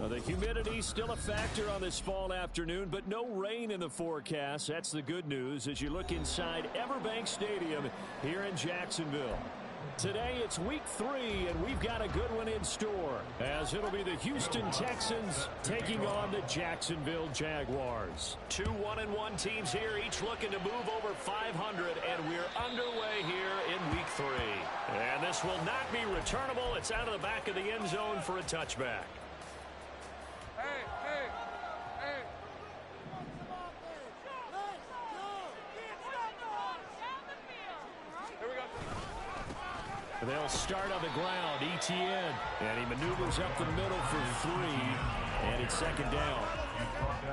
The humidity's still a factor on this fall afternoon, but no rain in the forecast. That's the good news as you look inside Everbank Stadium here in Jacksonville. Today it's week 3, and we've got a good one in store, as it'll be the Houston Texans taking on the Jacksonville Jaguars. 2 1-1 teams here, each looking to move over 500, and we're underway here in week 3. And this will not be returnable. It's out of the back of the end zone for a touchback. They'll start on the ground. Etienne. And he maneuvers up the middle for 3. And it's second down.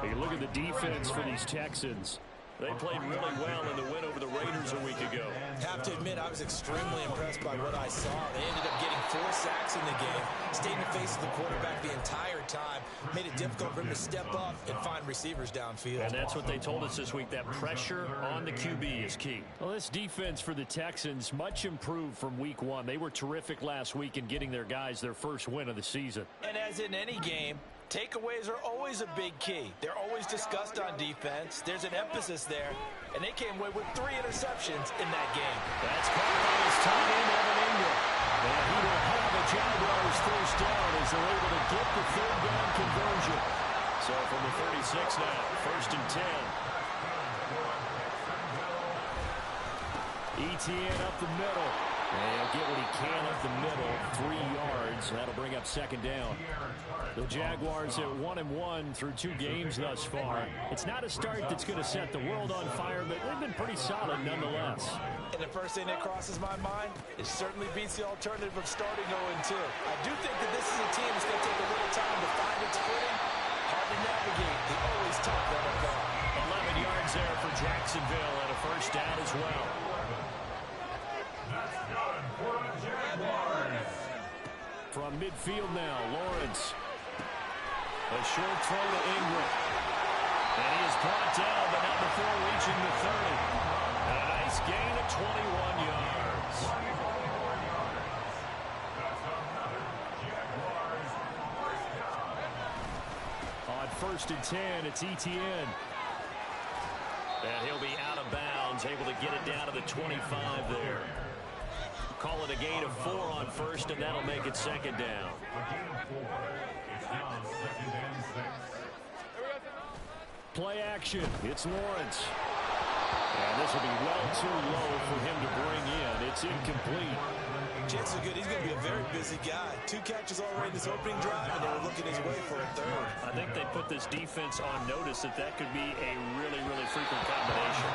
You look at the defense for these Texans. They played really well in the win over the Raiders a week ago. Have to admit, I was extremely impressed by what I saw. They ended up getting 4 sacks in the game, stayed in the face of the quarterback the entire time, made it difficult for him to step up and find receivers downfield. And that's what they told us this week, that pressure on the QB is key. Well, this defense for the Texans, much improved from week 1. They were terrific last week in getting their guys their first win of the season. And as in any game, takeaways are always a big key. They're always discussed on defense. There's an emphasis there, and they came away with 3 interceptions in that game. That's caught by his tight end, Evan Ingram. And he will have the Jaguars first down as they're able to get the 3rd down conversion. So from the 36 now, 1st and 10. Etienne up the middle. And get what he can up the middle, 3 yards. That'll bring up second down. The Jaguars at 1-1 through 2 games thus far. It's not a start that's going to set the world on fire, but they've been pretty solid nonetheless. And the first thing that crosses my mind, it certainly beats the alternative of starting 0-2. I do think that this is a team that's going to take a little time to find its footing. Hard to navigate the always tough NFL. 11 yards there for Jacksonville and a first down as well. From midfield now, Lawrence. A short throw to Ingram. And he is brought down, but not before reaching the 30. And a nice gain of 21 yards. On 1st and 10, it's Etienne. And he'll be out of bounds, able to get it down to the 25 there. Call it a gain of 4 on 1st, and that'll make it second down. Play action. It's Lawrence. And this will be well too low for him to bring in. It's incomplete. Chances are good. He's going to be a very busy guy. 2 catches already in this opening drive, and they were looking his way for a 3rd. I think they put this defense on notice that that could be a really, really frequent combination.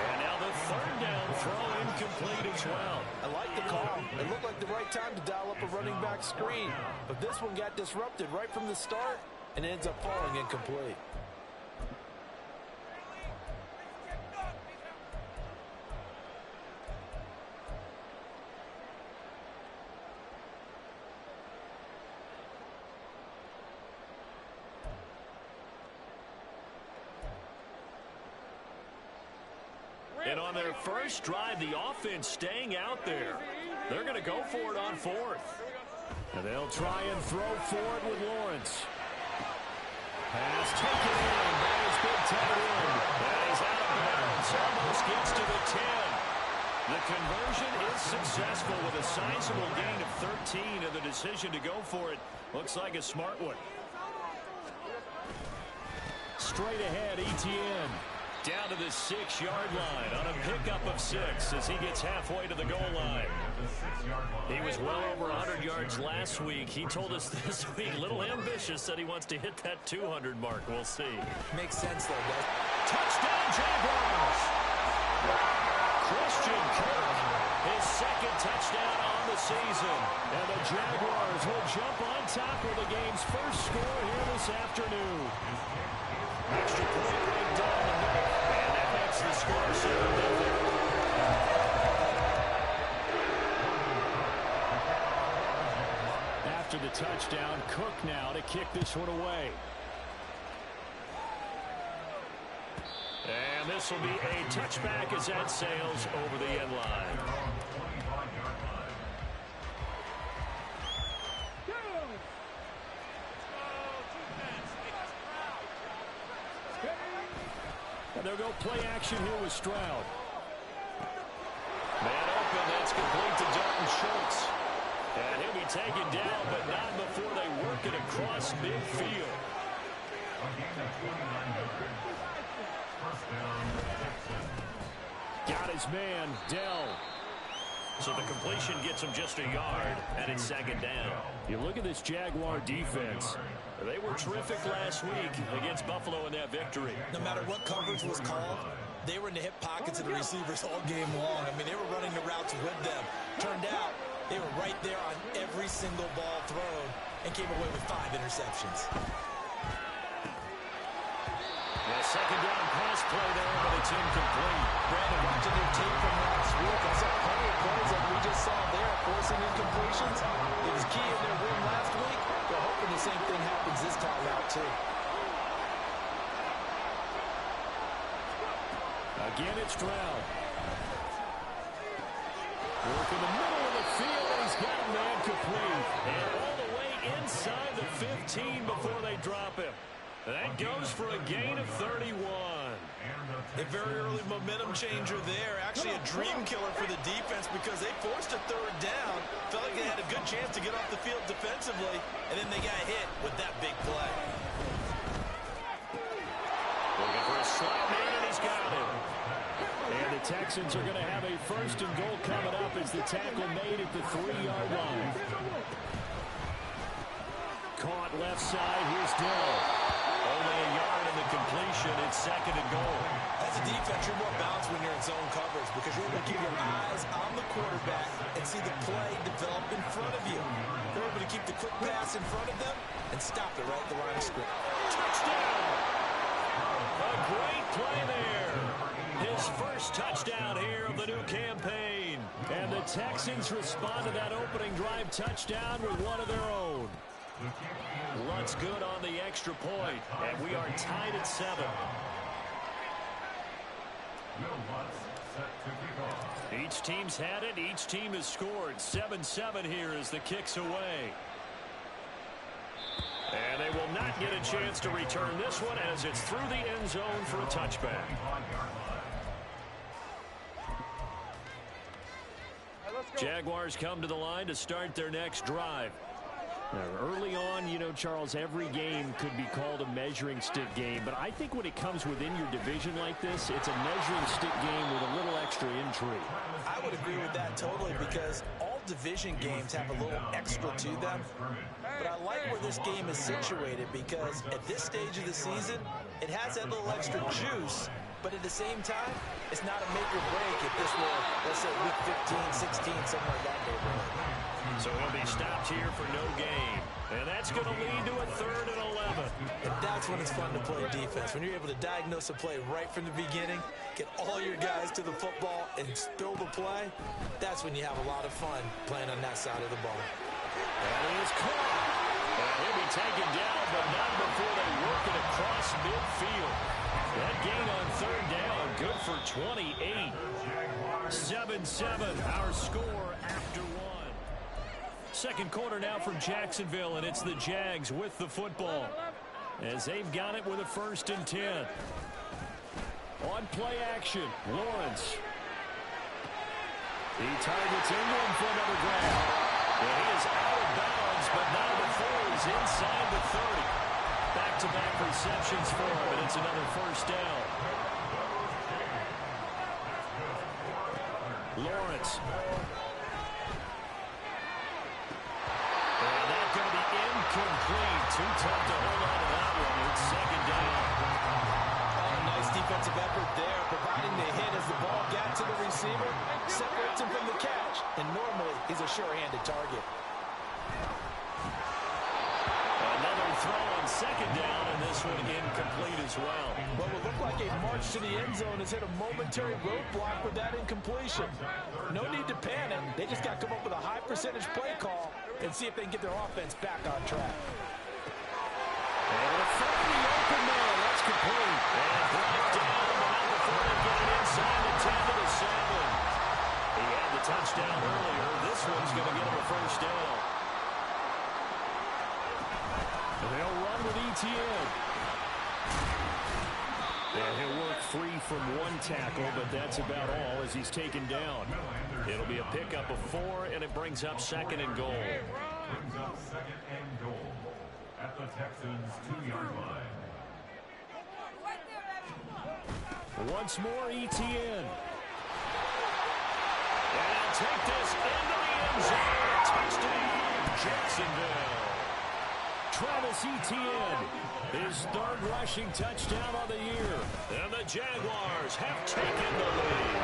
And now the 3rd down throw incomplete as well. I like the call. It looked like the right time to dial up a running back screen. But this one got disrupted right from the start and ends up falling incomplete. And on their first drive, the offense staying out there. They're going to go for it on 4th. And they'll try and throw for it with Lawrence. Pass taken in by his big tight end. And he's out of bounds. Almost gets to the 10. The conversion is successful with a sizable gain of 13, and the decision to go for it looks like a smart one. Straight ahead, Etienne. Down to the 6-yard line on a pickup of 6 as he gets halfway to the goal line. He was well over 100 yards last week. He told us this week, a little ambitious, that he wants to hit that 200 mark. We'll see. Makes sense, though, guys. Touchdown, Jaguars! Christian Kirk, his 2nd touchdown on the season. And the Jaguars will jump on top of the game's first score here this afternoon. Extra point right down the middle, and that makes the score 7-0. After the touchdown, Cook now to kick this one away. And this will be a touchback as that sails over the end line. they'll go play action here with Stroud. Man open, that's complete to Dalton Schultz. And he'll be taken down, but not before they work it across midfield. Got his man, Dell. So the completion gets him just a yard, and it's second down. You look at this Jaguar defense. They were terrific last week against Buffalo in that victory. No matter what coverage was called, they were in the hip pockets of the receivers all game long. I mean, they were running the routes with them. Turned out, they were right there on every single ball thrown and came away with 5 interceptions. A second down pass play there, but it's incomplete. Brandon, watching their tape from last week, I saw plenty of plays like we just saw there, forcing incompletions. It was key in their win last week. They're hoping the same thing happens this time out, too. Again, it's Stroud. Work in the middle of the field, and he's got a man complete. And all the way inside the 15 before they drop him. That goes for a gain of 31. A very early momentum changer there. Actually a dream killer for the defense because they forced a third down. Felt like they had a good chance to get off the field defensively, and then they got hit with that big play. Looking for a slot man, and he's got him. And the Texans are going to have a first and goal coming up as the tackle made at the 3-yard line. Caught left side. Here's Dell. Only a yard in the completion. It's second and goal. As a defense, you're more balanced when you're in zone coverage because you're able to keep your eyes on the quarterback and see the play develop in front of you. They're able to keep the quick pass in front of them and stop it right at the line of scrimmage. Touchdown! A great play there. His first touchdown here of the new campaign. And the Texans respond to that opening drive touchdown with one of their own. Luntz good on the extra point, and we are tied at 7. Each team's had it. Each team has scored. 7-7 here as the kick's away. And they will not get a chance to return this one as it's through the end zone for a touchback. Jaguars come to the line to start their next drive. Now, early on, you know, Charles, every game could be called a measuring stick game. But I think when it comes within your division like this, it's a measuring stick game with a little extra intrigue. I would agree with that totally because all division games have a little extra to them. But I like where this game is situated because at this stage of the season, it has that little extra juice. But at the same time, it's not a make or break if this were, let's say, week 15, 16, somewhere in that neighborhood. So he'll be stopped here for no gain. And that's going to lead to a 3rd and 11. And that's when it's fun to play defense. When you're able to diagnose a play right from the beginning, get all your guys to the football and spill the play, that's when you have a lot of fun playing on that side of the ball. And he is caught. And he'll be taken down, but not before they work it across midfield. That gain on 3rd down, good for 28. 7-7, our score after 1. Second quarter now from Jacksonville, and it's the Jags with the football as they've got it with a 1st and 10. On play action, Lawrence. He targets Ingram for another grab. And he is out of bounds, but not before he's inside the 30. Back-to-back receptions for him, and it's another 1st down. Lawrence. And that's going to be incomplete. Too tough to hold on to that one. It's 2nd down. Oh, nice defensive effort there, providing the hit as the ball got to the receiver, separates him from the catch, and normally he's a sure-handed target. Another throw on 2nd down, and this one incomplete as well. What would look like a march to the end zone has hit a momentary roadblock with that incompletion. No need to panic. They just got to come up with a high-percentage play call and see if they can get their offense back on track. And a 30 open man. That's complete. And brought down, but not before they get it inside the 10 to the 7. He had the touchdown earlier. This one's going to get him a 1st down. They'll run with ETN. And he'll work free from one tackle, but that's about all as he's taken down. It'll be a pickup of 4, and it brings up 2nd and goal. Brings up 2nd and goal at the Texans' 2-yard line. Once more, ETN. And take this into the end zone. Touchdown, Jacksonville. Travis Etienne, his 3rd rushing touchdown of the year. And the Jaguars have taken the lead.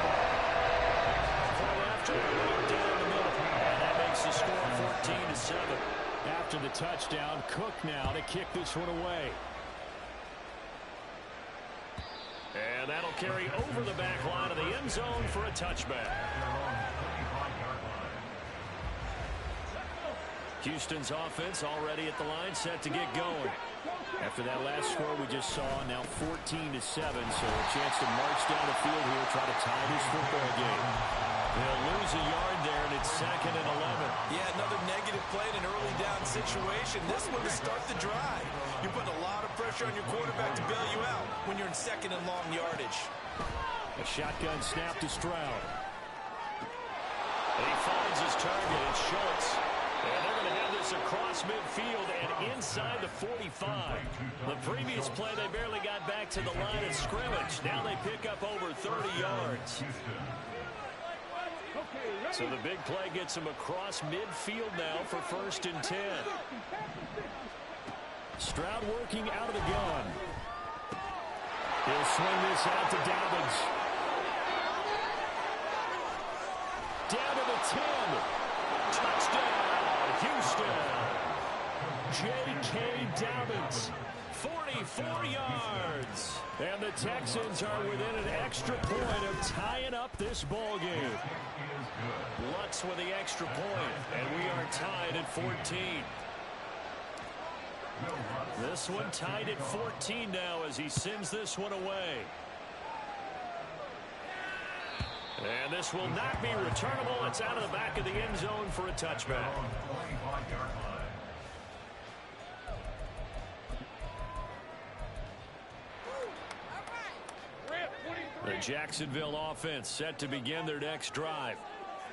After down the middle, and that makes the score 14-7. After the touchdown, Cook now to kick this one away. And that'll carry over the back line of the end zone for a touchback. Houston's offense already at the line, set to get going. After that last score we just saw, now 14-7, so a chance to march down the field here, try to tie this football game. They'll lose a yard there, and it's 2nd and 11. Yeah, another negative play in an early down situation. This one to start the drive. You're putting a lot of pressure on your quarterback to bail you out when you're in 2nd and long yardage. A shotgun snap to Stroud. And he finds his target. It's Schultz. And they're going to have this across midfield and inside the 45. The previous play, they barely got back to the line of scrimmage. Now they pick up over 30 yards. So the big play gets him across midfield now for 1st and 10. Stroud working out of the gun. He'll swing this out to Dobbins. Down to the 10. Touchdown, Houston. J.K. Dobbins, 44 yards. And the Texans are within an extra point of tying up this ball game. Lutz with the extra point, and we are tied at 14. This one tied at 14 now as he sends this one away. And this will not be returnable. It's out of the back of the end zone for a touchback. The Jacksonville offense set to begin their next drive.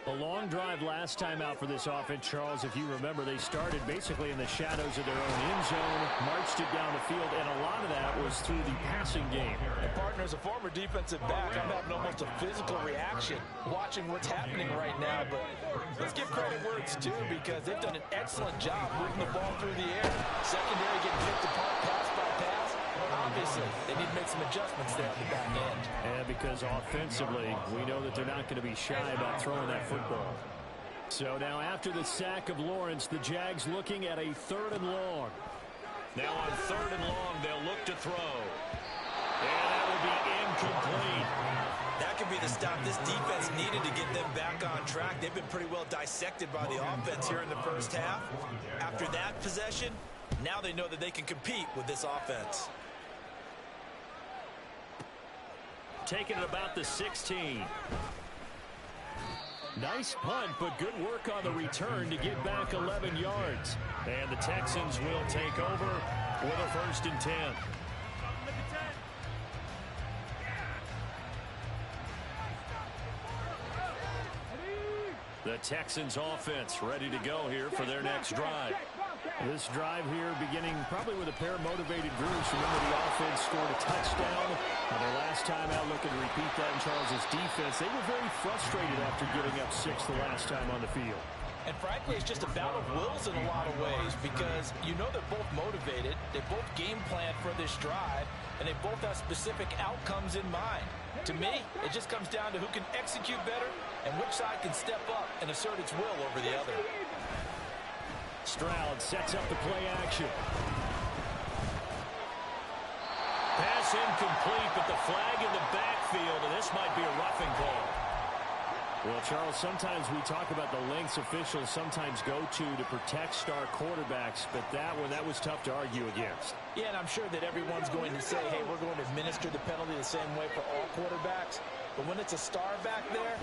A long drive last time out for this offense, Charles. If you remember, they started basically in the shadows of their own end zone, marched it down the field, and a lot of that was through the passing game. And partner, as a former defensive back, I'm having almost a physical reaction watching what's happening right now. But let's give credit where it's due, because they've done an excellent job moving the ball through the air. Secondary getting picked apart pass by pass. Obviously, they need to make some adjustments there at the back end. And because offensively, we know that they're not going to be shy about throwing that football. So now after the sack of Lawrence, the Jags looking at a 3rd and long. Now on 3rd and long, they'll look to throw. And that will be incomplete. That could be the stop this defense needed to get them back on track. They've been pretty well dissected by the offense here in the first half. After that possession, now they know that they can compete with this offense. Taking it about the 16. Nice punt, but good work on the return to get back 11 yards. And the Texans will take over with a 1st and 10. The Texans offense ready to go here for their next drive. This drive here beginning probably with a pair of motivated groups. Remember, the offense scored a touchdown. Their last time out, looking to repeat that in Charles's defense. They were very frustrated after giving up 6 the last time on the field. And frankly, it's just a battle of wills in a lot of ways, because you know they're both motivated. They both game plan for this drive, and they both have specific outcomes in mind. To me, it just comes down to who can execute better and which side can step up and assert its will over the other. Stroud sets up the play action. Pass incomplete, but the flag in the backfield, and this might be a roughing call. Well, Charles, sometimes we talk about the lengths officials sometimes go to protect star quarterbacks, but that one, that was tough to argue against. Yeah, and I'm sure that everyone's going to say, hey, we're going to administer the penalty the same way for all quarterbacks. But when it's a star back there,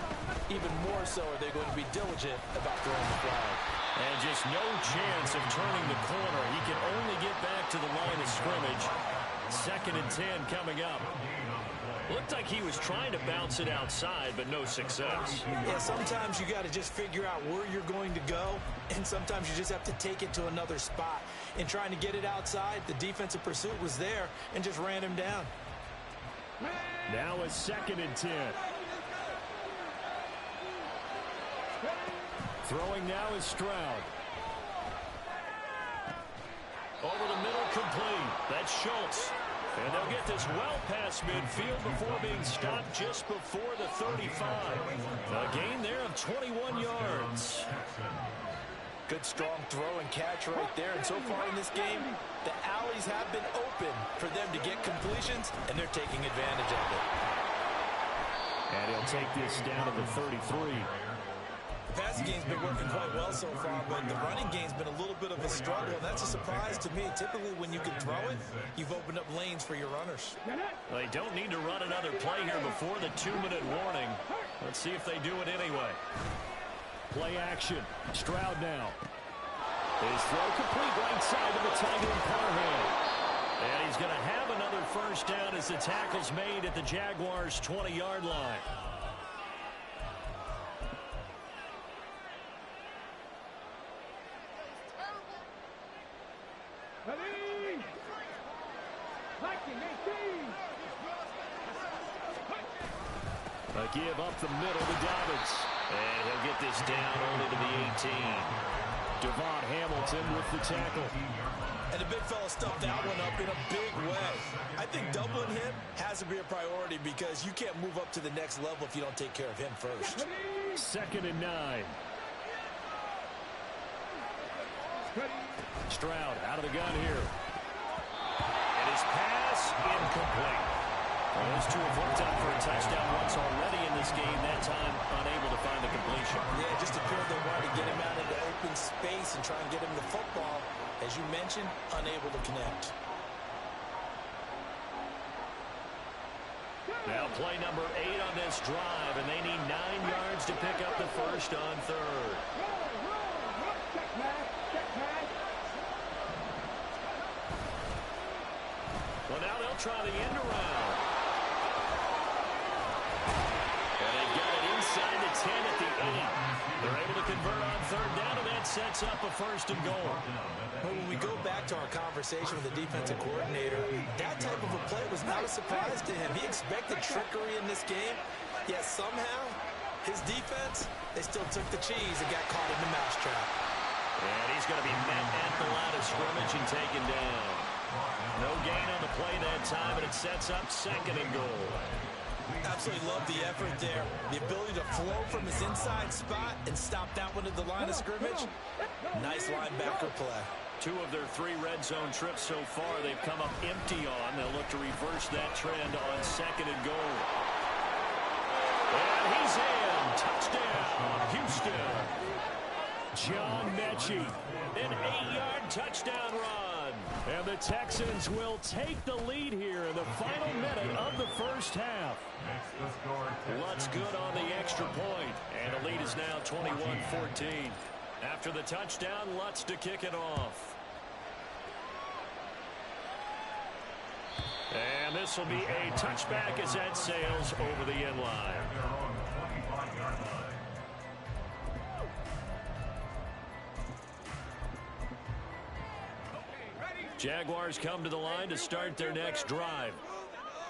even more so are they going to be diligent about throwing the flag. And just no chance of turning the corner. He can only get back to the line of scrimmage. 2nd and 10 coming up. Looked like he was trying to bounce it outside, but no success. Yeah, sometimes you got to just figure out where you're going to go, and sometimes you just have to take it to another spot. In trying to get it outside, the defensive pursuit was there and just ran him down. Now a 2nd and 10. Throwing now is Stroud. Over the middle, complete. That's Schultz. And they'll get this well past midfield before being stopped just before the 35. A gain there of 21 yards. Good strong throw and catch right there. And so far in this game, the alleys have been open for them to get completions, and they're taking advantage of it. And he'll take this down to the 33. The passing game's been working quite well so far, but the running game's been a little bit of a struggle, and that's a surprise to me. Typically, when you can throw it, you've opened up lanes for your runners. They don't need to run another play here before the 2-minute warning. Let's see if they do it anyway. Play action. Stroud now. His throw complete right side to the tight end Parham. And he's going to have another first down as the tackle's made at the Jaguars' 20-yard line. A give up the middle to Dobbins. And he'll get this down only to the 18. Devon Hamilton with the tackle. And the big fella stuffed that one up in a big way. I think doubling him has to be a priority because you can't move up to the next level if you don't take care of him first. 2nd and 9. Stroud out of the gun here. And his pass incomplete. Well, those two have worked out for a touchdown once already in this game. That time unable to find the completion. Yeah, just appeared they wanted to get him out into open space and try and get him the football. As you mentioned, unable to connect. Now play number 8 on this drive, and they need 9 yards to pick up the first on 3rd. Well, now they'll try the end around. And they've got it inside the 10 at the 8. They're able to convert on 3rd down, and that sets up a 1st and goal. But when we go back to our conversation with the defensive coordinator, that type of a play was not a surprise to him. He expected trickery in this game, yet somehow his defense, they still took the cheese and got caught in the mousetrap. And he's going to be met at the line of scrimmage and taken down. No gain on the play that time, and it sets up 2nd and goal. Absolutely love the effort there. The ability to flow from his inside spot and stop that one at the line of scrimmage. Nice linebacker play. 2 of their 3 red zone trips so far they've come up empty on. They'll look to reverse that trend on 2nd and goal. And he's in. Touchdown, Houston. John Mechie, an 8-yard touchdown run. And the Texans will take the lead here in the final minute of the first half. Lutz good on the extra point, and the lead is now 21-14. After the touchdown, Lutz to kick it off. And this will be a touchback as that sails over the end line. Jaguars come to the line to start their next drive.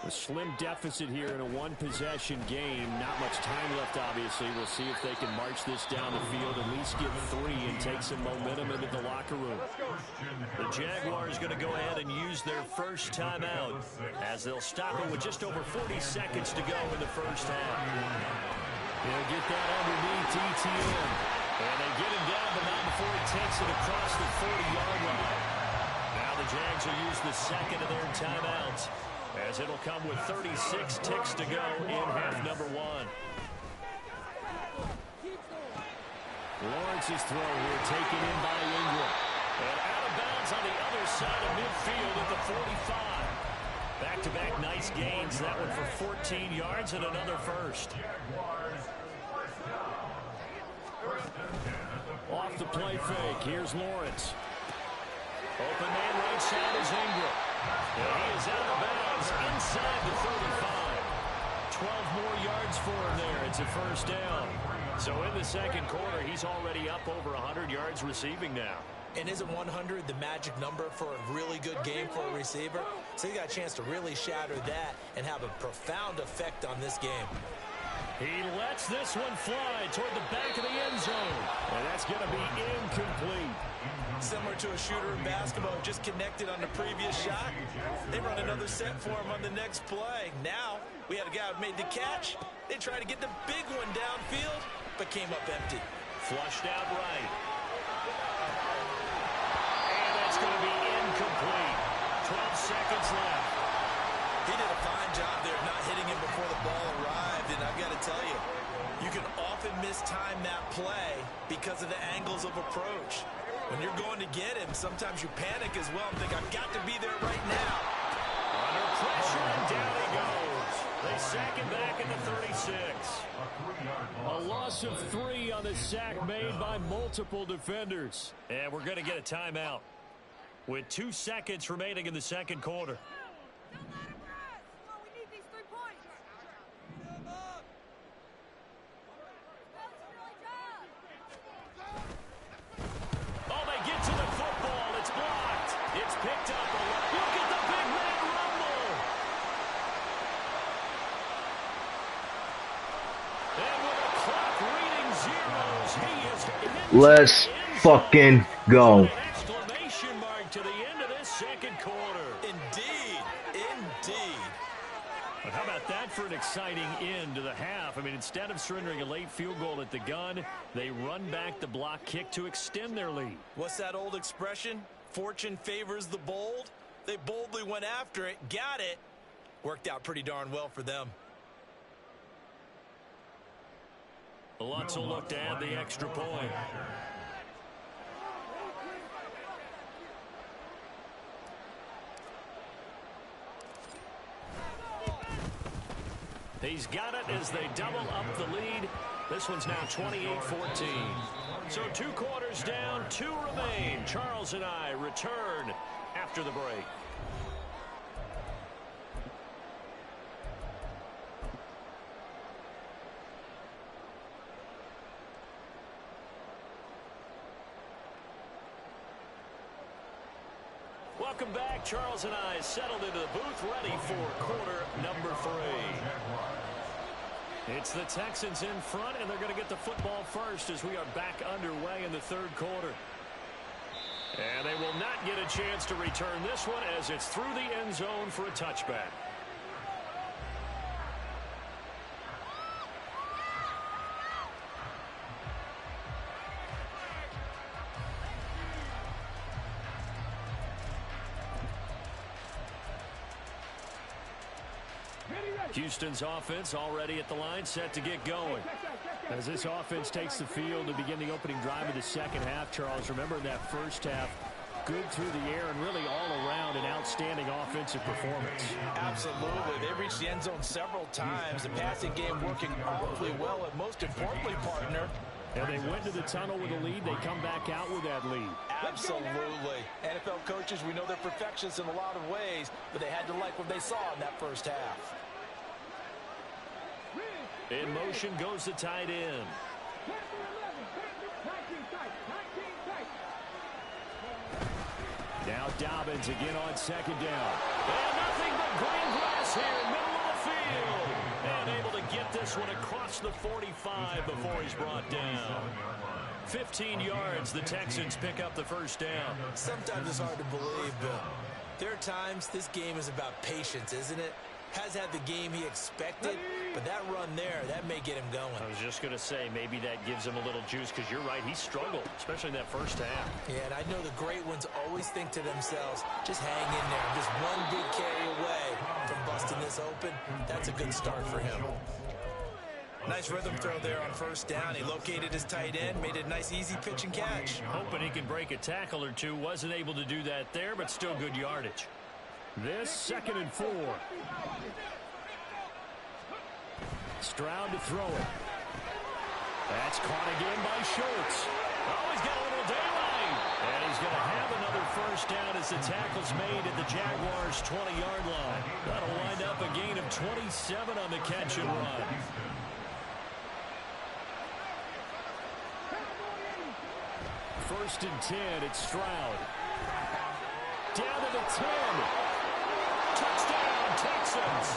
A slim deficit here in a one-possession game. Not much time left, obviously. We'll see if they can march this down the field, at least get 3 and take some momentum into the locker room. The Jaguars going to go ahead and use their first timeout as they'll stop it with just over 40 seconds to go in the first half. They'll get that underneath ETN. And they get him down, but not before he takes it across the 40-yard line. Now the Jags will use the second of their timeouts, as it'll come with 36 ticks to go in half number 1. Lawrence's throw here taken in by Ingram. And out of bounds on the other side of midfield at the 45. Back-to-back nice gains. That one for 14 yards and another first. Off the play fake. Here's Lawrence. Open man right side is Ingram. And he is out of bounds inside the 35. 12 more yards for him there. It's a first down. So in the second quarter, he's already up over 100 yards receiving now. And isn't 100 the magic number for a really good game for a receiver? So he got a chance to really shatter that and have a profound effect on this game. He lets this one fly toward the back of the end zone. And that's going to be incomplete. Similar to a shooter in basketball, just connected on the previous shot. They run another set for him on the next play. Now, we had a guy who made the catch. They tried to get the big one downfield, but came up empty. Flushed out right. And that's going to be incomplete. 12 seconds left. He did a fine job there not hitting him before the ball arrived, and I've got to tell you, you can often mistime that play because of the angles of approach. When you're going to get him, sometimes you panic as well and think, I've got to be there right now. Under pressure, and down he goes. They sack him back at the 36. A loss of 3 on the sack made by multiple defenders. And we're going to get a timeout with 2 seconds remaining in the second quarter. Oh, they get to the football. It's blocked. It's picked up. Look at the big man rumble. And with the clock reading zeros, he is into Let's fucking go. an exclamation mark to the end of this second quarter. Indeed, indeed. But how about that for an exciting end to the half? I mean, instead of surrendering a late field goal at the gun, they run back the block kick to extend their lead. What's that old expression? Fortune favors the bold. They boldly went after it, got it. Worked out pretty darn well for them. Lutz will look to add the extra point. He's got it as they double up the lead. This one's now 28-14. So 2 quarters down, 2 remain. Charles and I return after the break. Welcome back. Charles and I settled into the booth, ready for quarter number 3. It's the Texans in front, and they're going to get the football first as we are back underway in the third quarter. And they will not get a chance to return this one as it's through the end zone for a touchback. Houston's offense already at the line, set to get going. As this offense takes the field to begin the opening drive of the second half, Charles, remember in that first half, good through the air and really all around an outstanding offensive performance. Absolutely. They reached the end zone several times. The passing game working awfully well, and most importantly, partner, and they went to the tunnel with a lead. They come back out with that lead. Absolutely. NFL coaches, we know they're perfectionists in a lot of ways, but they had to like what they saw in that first half. In motion goes the tight end. Now Dobbins again on second down. And nothing but green grass here, middle of the field. And able to get this one across the 45 before he's brought down. 15 yards, the Texans pick up the first down. Sometimes it's hard to believe, but there are times this game is about patience, isn't it? Has had the game he expected, but that run there, that may get him going. I was just going to say, maybe that gives him a little juice, because you're right, he struggled, especially in that first half. Yeah, and I know the great ones always think to themselves, just hang in there. Just one big carry away from busting this open. That's a good start for him. Nice rhythm throw there on first down. He located his tight end, made a nice easy pitch and catch. Hoping he can break a tackle or two. Wasn't able to do that there, but still good yardage. This 2nd and 4. Stroud to throw it. That's caught again by Schultz. Oh, he's got a little daylight. And he's going to have another first down as the tackle's made at the Jaguars' 20-yard line. That'll wind up a gain of 27 on the catch and run. First and 10, it's Stroud. Down to the 10. Touchdown, Texans.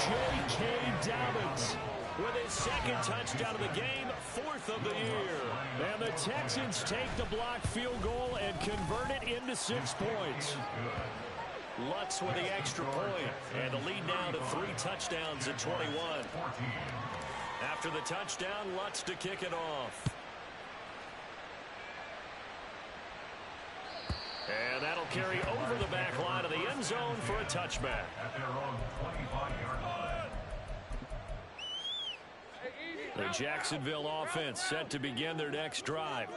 J.K. Dobbins with his second touchdown of the game, 4th of the year. And the Texans take the blocked field goal and convert it into 6 points. Lutz with the extra point, and the lead now to 3 touchdowns at 21. After the touchdown, Lutz to kick it off. And that'll carry over the back line of the end zone for a touchback. At their own 25-yard line. The Jacksonville offense set to begin their next drive.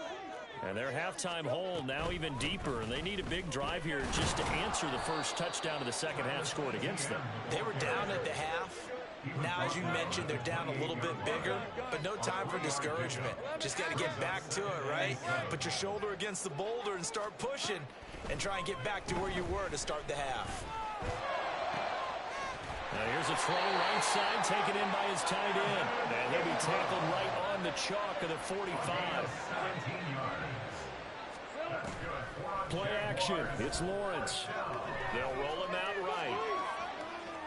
And their halftime hole now even deeper, and they need a big drive here just to answer the first touchdown of the second half scored against them. They were down at the half. Now, as you mentioned, they're down a little bit bigger, but no time for discouragement. Just got to get back to it, right? Put your shoulder against the boulder and start pushing and try and get back to where you were to start the half. Now here's a throw right side taken in by his tight end. And he'll be tackled right on the chalk of the 45. Play action. It's Lawrence. They'll roll him out right.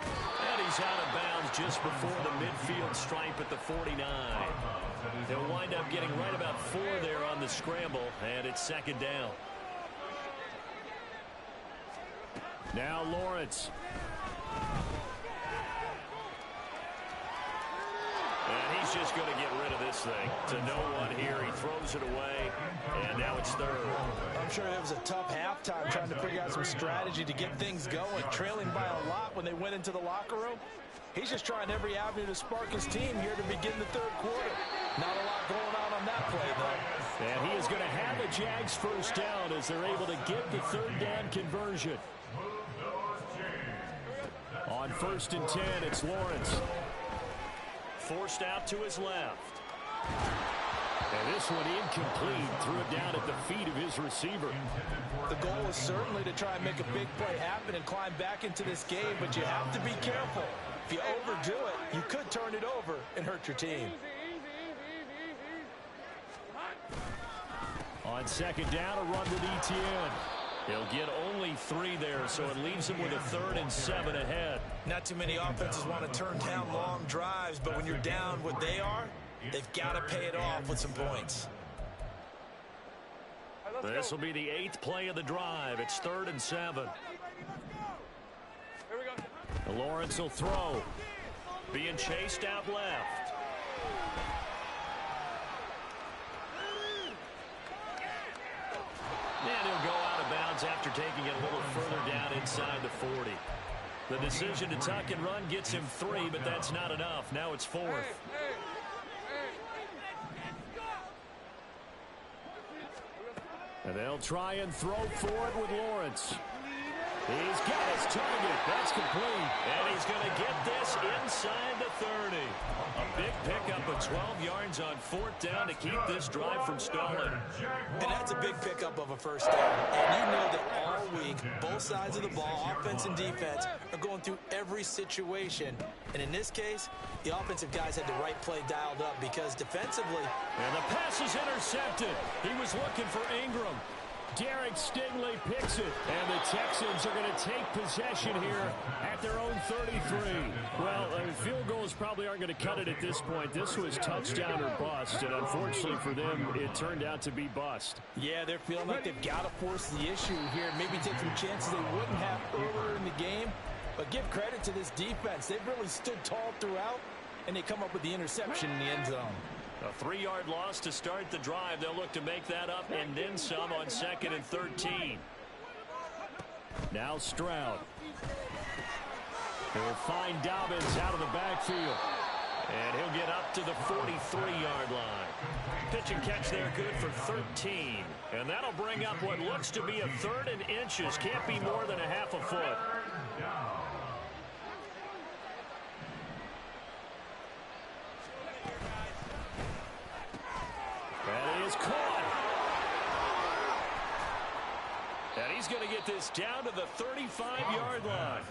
And he's out of bounds just before the midfield stripe at the 49. They'll wind up getting right about 4 there on the scramble, and it's second down. Now Lawrence. And he's just going to get rid of this thing. To no one here. He throws it away, and now it's 3rd. I'm sure it was a tough halftime trying to figure out some strategy to get things going. Trailing by a lot when they went into the locker room. He's just trying every avenue to spark his team here to begin the 3rd quarter. Not a lot going on that play, though. And he is going to have the Jags first down as they're able to get the 3rd down conversion. On 1st and 10, it's Lawrence. Forced out to his left. And this one incomplete. Threw it down at the feet of his receiver. The goal is certainly to try and make a big play happen and climb back into this game, but you have to be careful. If you overdo it, you could turn it over and hurt your team. On 2nd down, a run with Etienne. He'll get only 3 there, so it leaves him with a 3rd and 7 ahead. Not too many offenses want to turn down long drives, but when you're down what they are, they've got to pay it off with some points. This will be the 8th play of the drive. It's 3rd and 7. Lawrence will throw. Being chased out left. And he'll go out of bounds after taking it a little further down inside the 40. The decision to tuck and run gets him 3, but that's not enough. Now it's 4th. And they'll try and throw for it with Lawrence. He's got his target. That's complete. And he's going to get this inside the 30. A big pickup of 12 yards on 4th down to keep this drive from stalling. And that's a big pickup of a first down. And you know that all week, both sides of the ball, offense and defense, are going through every situation. And in this case, the offensive guys had the right play dialed up because defensively. And the pass is intercepted. He was looking for Ingram. Derek Stingley picks it, and the Texans are going to take possession here at their own 33. Well, field goals probably aren't going to cut it at this point. This was touchdown or bust, and unfortunately for them, it turned out to be bust. Yeah, they're feeling like they've got to force the issue here, maybe take some chances they wouldn't have earlier in the game. But give credit to this defense. They've really stood tall throughout, and they come up with the interception in the end zone. A 3-yard loss to start the drive. They'll look to make that up and then some on 2nd and 13. Now Stroud. He'll find Dobbins out of the backfield. And he'll get up to the 43-yard line. Pitch and catch there good for 13. And that'll bring up what looks to be a 3rd and inches. Can't be more than a half a foot. That is caught. And he's going to get this down to the 35-yard line.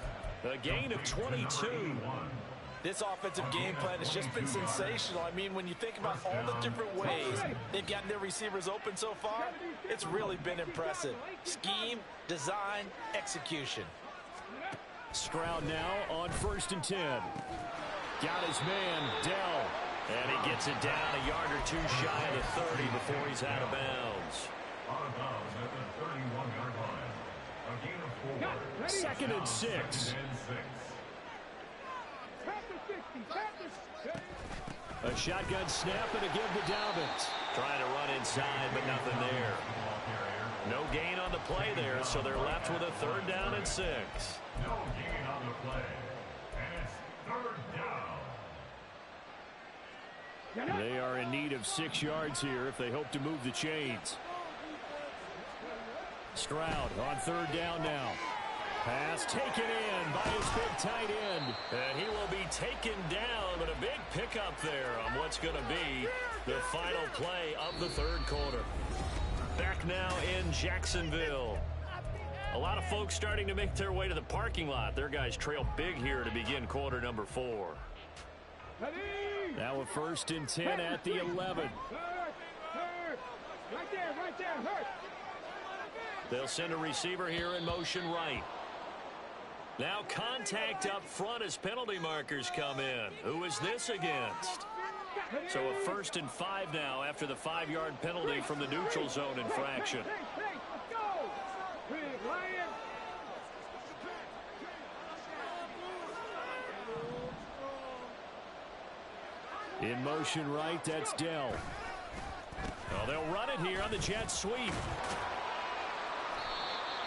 A gain of 22. This offensive game plan has just been sensational. I mean, when you think about all the different ways they've gotten their receivers open so far, it's really been impressive. Scheme, design, execution. Stroud now on 1st and 10. Got his man, Dell. And he gets it down a yard or two shy of the 30 before he's out of bounds. Out of bounds at the 31-yard line. A gain of 4. 2nd and 6. A shotgun snap and a give to Dobbins. Trying to run inside, but nothing there. No gain on the play there, so they're left with a 3rd down and 6. No gain on the play. And it's 3rd down. They are in need of 6 yards here if they hope to move the chains. Stroud on 3rd down now. Pass taken in by his big tight end. And he will be taken down, but a big pickup there on what's going to be the final play of the 3rd quarter. Back now in Jacksonville. A lot of folks starting to make their way to the parking lot. Their guys trail big here to begin quarter number 4. Now a 1st and 10 at the 11. Right there, hurt. They'll send a receiver here in motion right. Now contact up front as penalty markers come in. Who is this against? So a 1st and 5 now after the 5-yard penalty from the neutral zone infraction. In motion right, that's Dell. Well, they'll run it here on the jet sweep.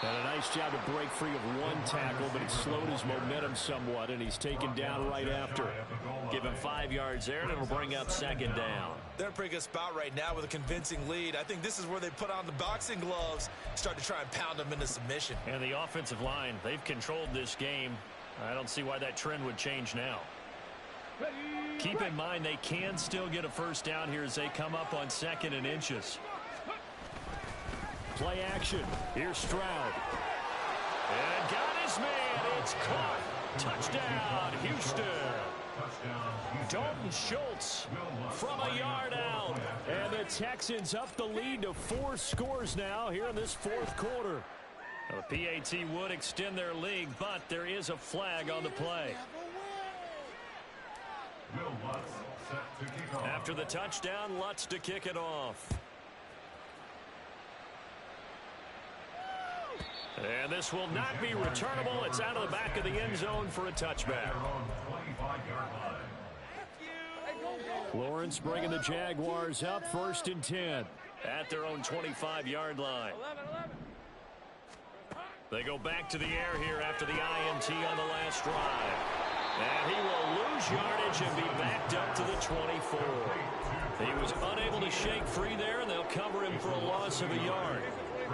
And a nice job to break free of one tackle, but it slowed his momentum somewhat, and he's taken down right after. Give him 5 yards there, and it'll bring up 2nd down. They're in a pretty good spot right now with a convincing lead. I think this is where they put on the boxing gloves, start to try and pound them into submission. And the offensive line, they've controlled this game. I don't see why that trend would change now. Keep in mind they can still get a 1st down here as they come up on 2nd and inches. Play action. Here's Stroud. And got his man. It's caught. Touchdown, Houston. Dalton Schultz from a yard out. And the Texans up the lead to 4 scores now here in this 4th quarter. Now, the PAT would extend their lead, but there is a flag on the play. After the touchdown, Lutz to kick it off. And this will not be returnable. It's out of the back of the end zone for a touchback. Lawrence bringing the Jaguars up 1st and 10 at their own 25-yard line. They go back to the air here after the INT on the last drive. And he will lose yardage and be backed up to the 24. He was unable to shake free there, and they'll cover him for a loss of a yard.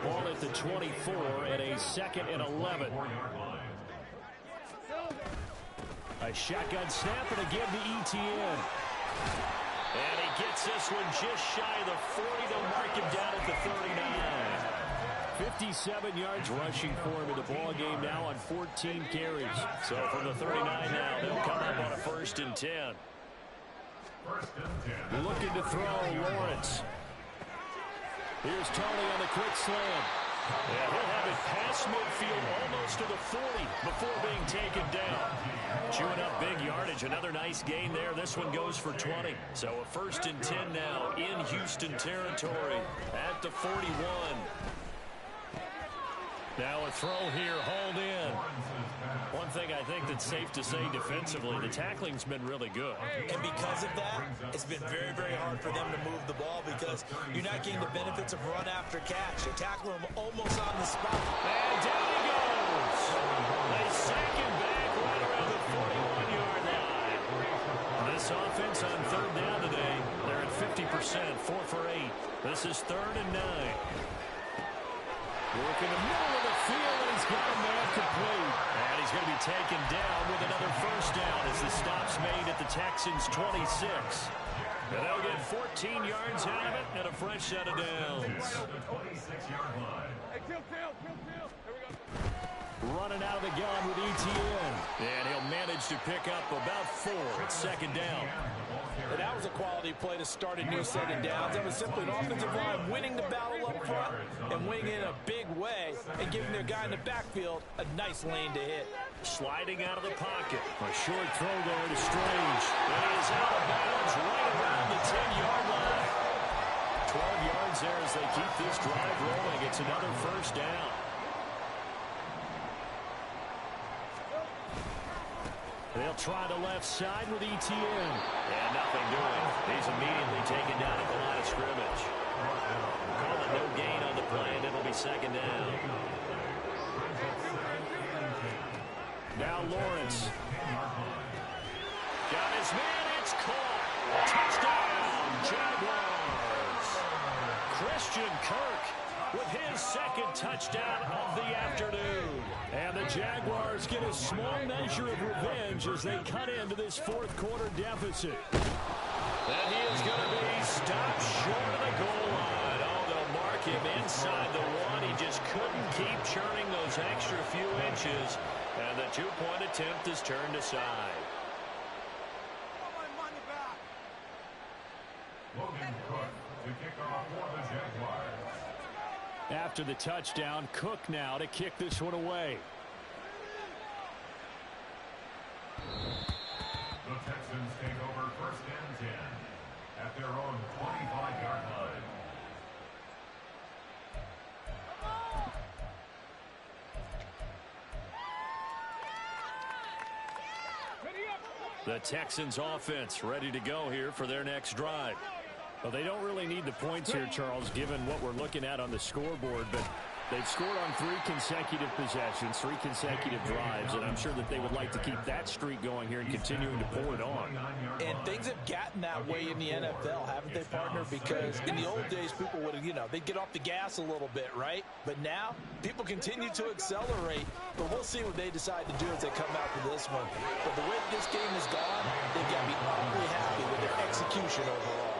Ball at the 24 and a 2nd and 11. A shotgun snap and a give to ETN. And he gets this one just shy of the 40 to mark him down at the 39. 57 yards rushing for him in the ball game now on 14 carries. So from the 39 now, they'll come up on a 1st and 10. Looking to throw Lawrence. Here's Tony on the quick slam. And he'll have it past midfield almost to the 40 before being taken down. Chewing up big yardage. Another nice gain there. This one goes for 20. So a 1st and 10 now in Houston territory at the 41. Now a throw here, hauled in. One thing I think that's safe to say defensively, the tackling's been really good. And because of that, it's been very, very hard for them to move the ball because you're not getting the benefits of run after catch. They tackle him almost on the spot. And down he goes. They sack him back right around the 41-yard line. This offense on 3rd down today, they're at 50%, 4 for 8. This is 3rd and 9. Work in the middle of the field, and he's got a man complete. And he's going to be taken down with another 1st down as the stop's made at the Texans' 26. And they'll get 14 yards out of it and a fresh set of downs. Running out of the gun with ETN. And he'll manage to pick up about 4 at second down. And that was a quality play to start a new second downs. That was simply an offensive line winning the battle up front and winning in a big way and giving their guy in the backfield a nice lane to hit. Sliding out of the pocket. A short throw there to Strange. And he is out of bounds right around the 10-yard line. 12 yards there as they keep this drive rolling. It's another first down. They'll try the left side with ETN. And nothing doing. He's immediately taken down at the line of scrimmage. Call it no gain on the play, and it'll be second down. Now Lawrence. Got his man. It's caught. Touchdown, Jaguars. Christian Kirk with his second touchdown of the afternoon. And the Jaguars get a small measure of revenge as they cut into this fourth quarter deficit. And he is going to be stopped short of the goal line. Oh, they'll mark him inside the 1. He just couldn't keep churning those extra few inches. And the 2-point attempt is turned aside. Logan Cook to kick off for the Jaguars. After the touchdown, Cook now to kick this one away. The Texans take over first and 10 at their own 25-yard line. The Texans offense ready to go here for their next drive. Well, they don't really need the points here, Charles, given what we're looking at on the scoreboard, but they've scored on 3 consecutive possessions, 3 consecutive drives, and I'm sure that they would like to keep that streak going here and continuing to pour it on. And things have gotten that way in the NFL, haven't they, partner? Because in the old days, people would have, they'd get off the gas a little bit, right? But now, people continue to accelerate, but we'll see what they decide to do as they come out to this one. But the way this game has gone, they've got to be awfully happy with their execution overall.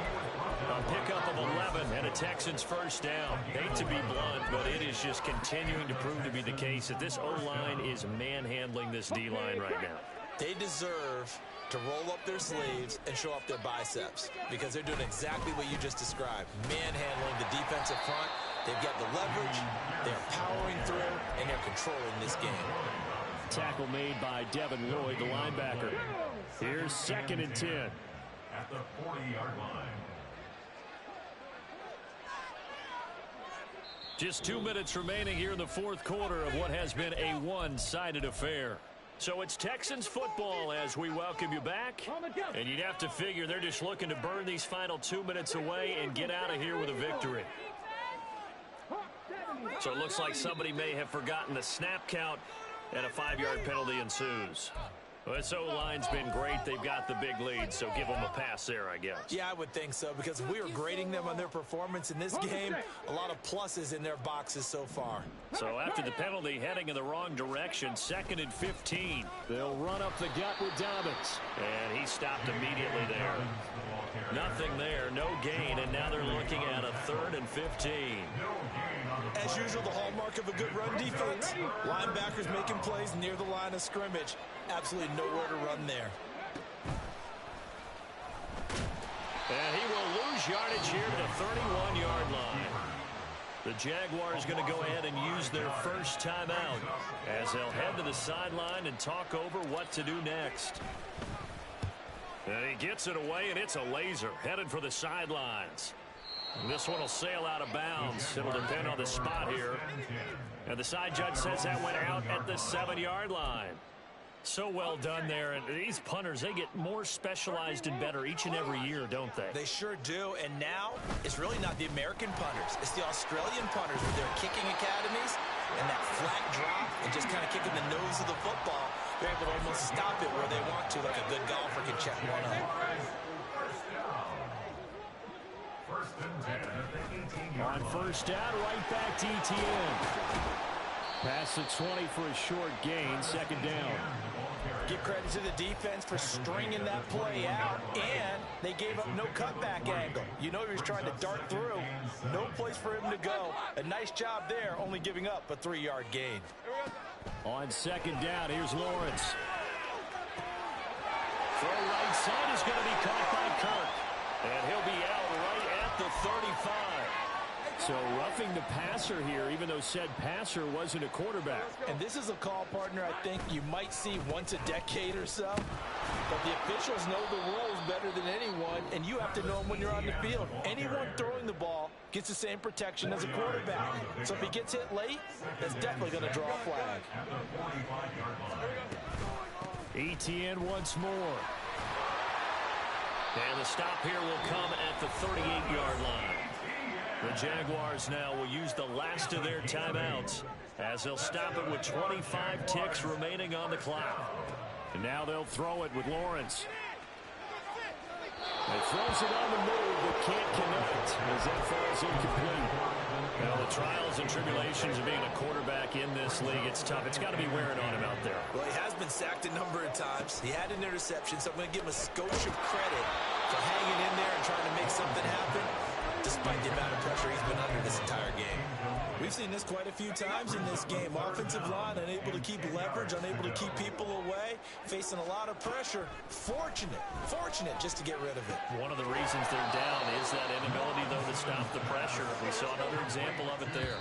A pickup of 11 and a Texans first down. Hate to be blunt, but it is just continuing to prove to be the case that this O-line is manhandling this D-line right now. They deserve to roll up their sleeves and show up their biceps because they're doing exactly what you just described, manhandling the defensive front. They've got the leverage, they're powering through, and they're controlling this game. Tackle made by Devin Lloyd, the linebacker. Here's second and 10. At the 40-yard line. Just 2 minutes remaining here in the fourth quarter of what has been a one-sided affair. So it's Texans football as we welcome you back. And you'd have to figure they're just looking to burn these final 2 minutes away and get out of here with a victory. So it looks like somebody may have forgotten the snap count and a 5-yard penalty ensues. Well, this O-line's been great. They've got the big lead, so give them a pass there, I guess. Yeah, I would think so, because if we were grading them on their performance in this game, a lot of pluses in their boxes so far. So after the penalty, heading in the wrong direction, second and 15. They'll run up the gut with Dobbins. And he stopped immediately there. Nothing there, no gain, and now they're looking at a 3rd and 15. As usual, the hallmark of a good run defense. Linebackers making plays near the line of scrimmage. Absolutely nowhere to run there. And he will lose yardage here to the 31-yard line. The Jaguars going to go ahead and use their first timeout as they'll head to the sideline and talk over what to do next. And he gets it away, and it's a laser headed for the sidelines. And this one will sail out of bounds. It'll depend on the spot here. And the side judge says that went out at the 7-yard line. So well done there. And these punters, they get more specialized and better each and every year, don't they? They sure do. And now it's really not the American punters. It's the Australian punters with their kicking academies and that flat drop and just kind of kicking the nose of the football. They're able to almost stop it where they want to, like a good golfer can check one up. First and 10 at the 18-yard line. On first down, right back to ETN. Pass the 20 for a short gain, second down. Give credit to the defense for stringing that play out, and they gave up no cutback angle. You know he was trying to dart through. No place for him to go. A nice job there, only giving up a 3-yard gain. On second down, here's Lawrence. Throw right side is going to be caught by Kirk. And he'll be out right at the 35. So roughing the passer here, even though said passer wasn't a quarterback. And this is a call, partner, I think you might see once a decade or so. But the officials know the rules better than anyone, and you have to know them when you're on the field. Anyone throwing the ball gets the same protection as a quarterback. So if he gets hit late, that's definitely going to draw a flag. ETN once more. And the stop here will come at the 38-yard line. The Jaguars now will use the last of their timeouts as they'll stop it with 25 ticks remaining on the clock. And now they'll throw it with Lawrence. He throws it on the move but can't connect as that falls incomplete. Now the trials and tribulations of being a quarterback in this league, it's tough. It's got to be wearing on him out there. Well, he has been sacked a number of times. He had an interception, so I'm going to give him a skosh of credit for hanging in there and trying to make something happen, despite the amount of pressure he's been under this entire game. We've seen this quite a few times in this game. Offensive line unable to keep leverage, unable to keep people away, facing a lot of pressure. Fortunate just to get rid of it. One of the reasons they're down is that inability, though, to stop the pressure. We saw another example of it there.